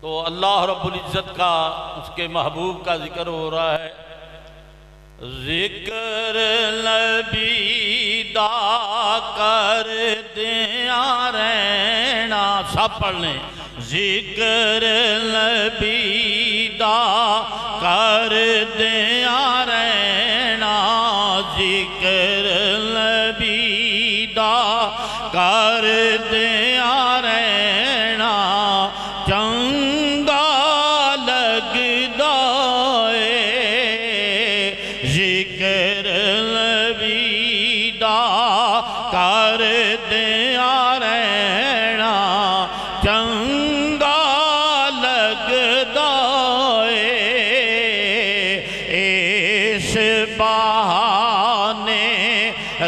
تو اللہ رب العزت کا، اس کے محبوب کا ذکر ہو رہا ہے۔ ذکر نبی دا کر دیا رہنا، سب پڑھ لیں۔ ذکر نبی دا کر دیا رہنا، ذکر نبی دا کر دیا رہنا، چنگا لگدا ہے ذکر نبی دا کر دیا رہنا، چنگا لگدا ہے اس بہانے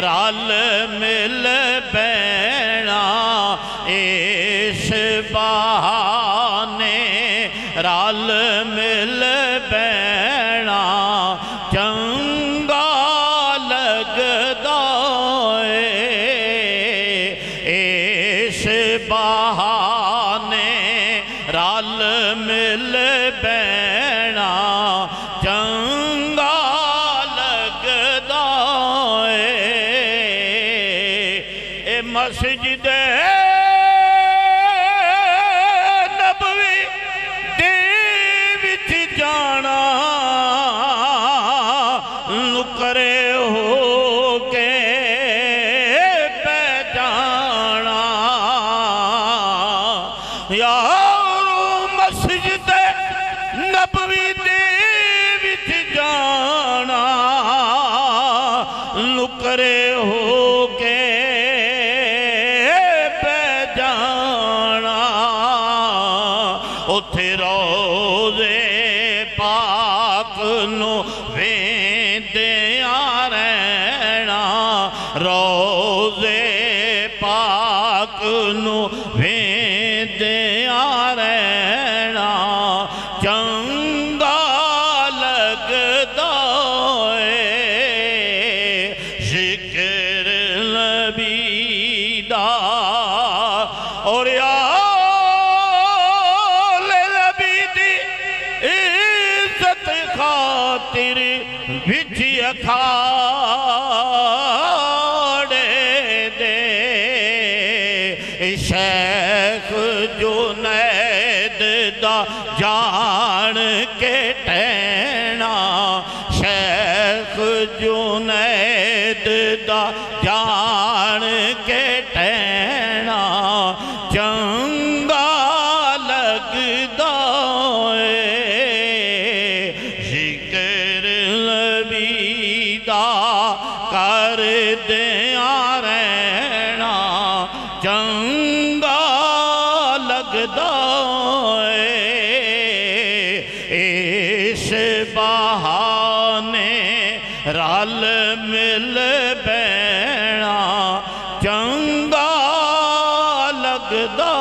رل مل بینا، اس بہانے رل مل بینا، چنگا لگدا ہے اس بہانے رل مل بینا، چنگا لگدا ہے اے مسجد نبوی دے وچ جانا، نکرے ہو کے پہچانا، یارو مسجد نبوی دے وچ جانا، نکرے ہو کے پہچانا، اتھے روزے پاک نو ویندیاں رہنا، روزے پاک نو ویندیاں رہنا، چنگا لگدا ہے ذکر نبی دا، اور خاطر وچ اکھاڑے دے، شیخ جنید دا جان کے ٹینا، شیخ جنید دا جان کے ٹینا، چنگا لگدا کر دیا رہنا، چنگا لگدا ہے اس بہانے رل مل بینا، چنگا لگدا